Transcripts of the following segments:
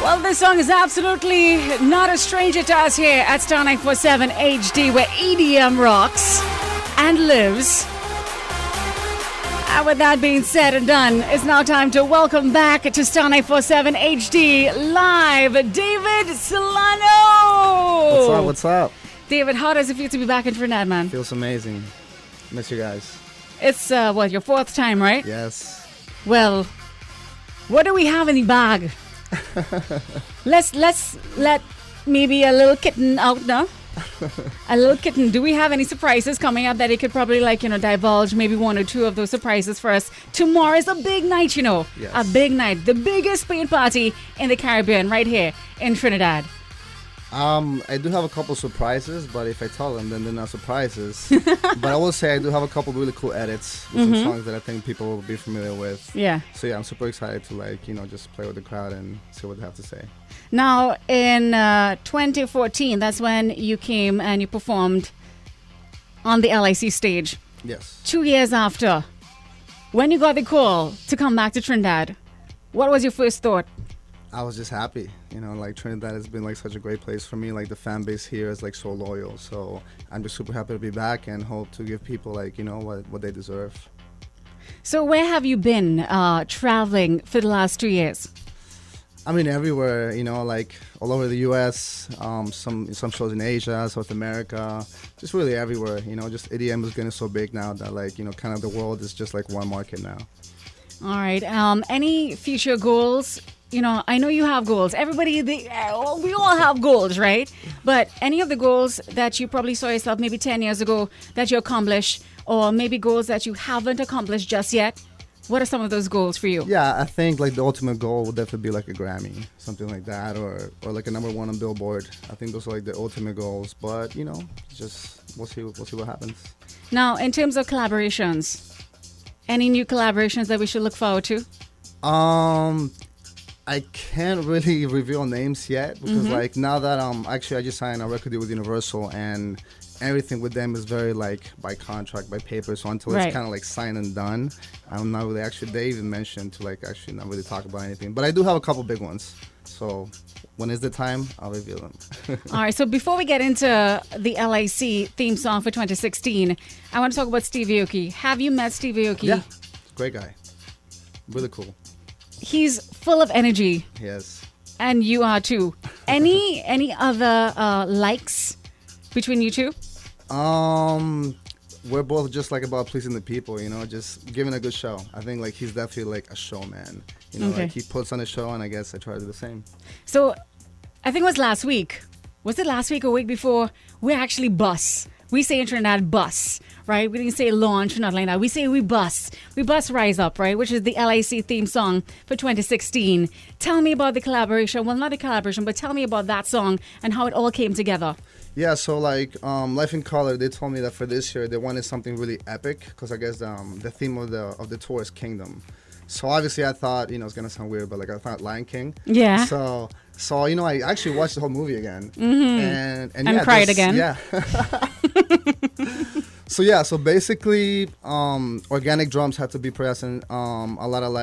Well, this song is absolutely not a stranger to us here at Star 947 HD, where EDM rocks and lives. And with that being said and done, it's now time to welcome back to Star 947 HD live, David Solano. What's up? David, how does it feel to be back in Trinidad, man? Feels amazing. Miss you guys. It's, your fourth time, right? Yes. Well, what do we have in the bag? Let's let maybe a little kitten out now. A little kitten. Do we have any surprises coming up that he could probably divulge maybe one or two of those surprises for us? Tomorrow is a big night, Yes. A big night. The biggest paint party in the Caribbean right here in Trinidad. I do have a couple surprises, but if I tell them, then they're not surprises. But I will say I do have a couple really cool edits with some songs that I think people will be familiar with. Yeah. So yeah, I'm super excited to just play with the crowd and see what they have to say. Now, in 2014, that's when you came and you performed on the LIC stage. Yes. 2 years after, when you got the call to come back to Trinidad, what was your first thought? I was just happy. Trinidad has been such a great place for me. The fan base here is so loyal. So I'm just super happy to be back and hope to give people what they deserve. So where have you been traveling for the last 2 years? I mean, everywhere, all over the U.S., some shows in Asia, South America, just really everywhere, just EDM is getting so big now that, kind of the world is just one market now. All right. Any future goals? I know you have goals. Everybody, we all have goals, right? But any of the goals that you probably saw yourself maybe 10 years ago that you accomplished, or maybe goals that you haven't accomplished just yet? What are some of those goals for you? Yeah, I think the ultimate goal would definitely be a Grammy, something like that, or a #1 on Billboard. I think those are the ultimate goals. But just we'll see what happens. Now, in terms of collaborations, any new collaborations that we should look forward to? I can't really reveal names yet because now that I just signed a record deal with Universal and everything with them is very by contract, by paper. So until it's kind of signed and done, I'm not really they even mentioned to actually not really talk about anything. But I do have a couple big ones. So when is the time, I'll reveal them. All right. So before we get into the LIC theme song for 2016, I want to talk about Steve Aoki. Have you met Steve Aoki? Yeah, great guy. Really cool. He's full of energy. Yes. And you are too. Any other likes between you two? We're both just about pleasing the people, just giving a good show. I think he's definitely a showman. Okay. He puts on a show, and I guess I try to do the same. So, I think it was last week. Was it last week or week before? We actually bus. We say in Trinidad bus, right? We didn't say launch or nothing like that. We say we bus. We bus Rise Up, right? Which is the LIC theme song for 2016. Tell me about the collaboration. Well, not the collaboration, but tell me about that song and how it all came together. Yeah, so Life in Color, they told me that for this year they wanted something really epic because I guess the theme of the tour is Kingdom. So obviously I thought it's gonna sound weird, but I thought Lion King. Yeah. So I actually watched the whole movie again and cried again. Yeah. So basically organic drums had to be present. A lot of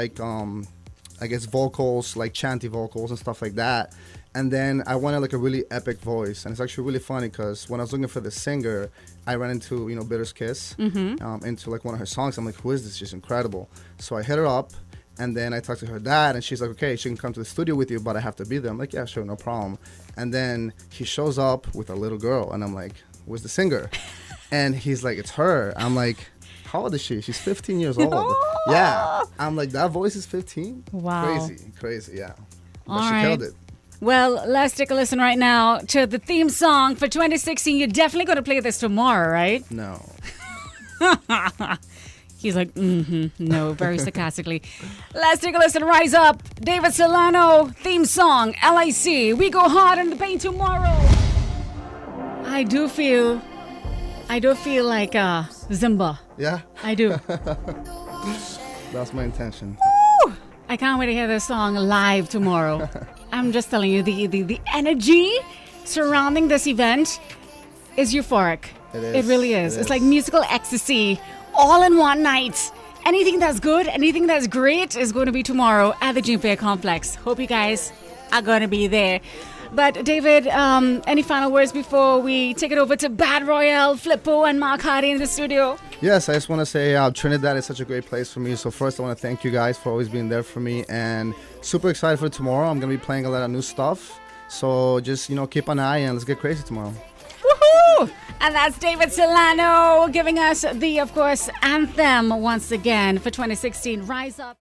I guess vocals, chanty vocals and stuff like that. And then I wanted a really epic voice. And it's actually really funny because when I was looking for the singer, I ran into, Bitter's Kiss, into one of her songs. I'm like, who is this? She's incredible. So I hit her up and then I talked to her dad and she's like, okay, she can come to the studio with you, but I have to be there. I'm like, yeah, sure, no problem. And then he shows up with a little girl and I'm like, where's the singer? And he's like, it's her. I'm like, how old is she? She's 15 years old. Yeah. I'm like, that voice is 15? Wow. Crazy, yeah. But all she right. killed it. Well, let's take a listen right now to the theme song for 2016. You're definitely going to play this tomorrow, right? No. He's like, no, very sarcastically. Let's take a listen. Rise Up, David Solano, theme song, LIC. We go hard in the paint tomorrow. I do feel like Zimba. Yeah? I do. That's my intention. Woo! I can't wait to hear this song live tomorrow. I'm just telling you, the energy surrounding this event is euphoric. It is. It really is. It's like musical ecstasy all in one night. Anything that's good, anything that's great is going to be tomorrow at the Juniper Complex. Hope you guys are going to be there. But David, any final words before we take it over to Bad Royale, Flippo, and Mark Hardy in the studio? Yes, I just want to say Trinidad is such a great place for me. So first I want to thank you guys for always being there for me, and super excited for tomorrow. I'm going to be playing a lot of new stuff. So just, keep an eye and let's get crazy tomorrow. Woohoo! And that's David Solano giving us the, of course, anthem once again for 2016. Rise Up.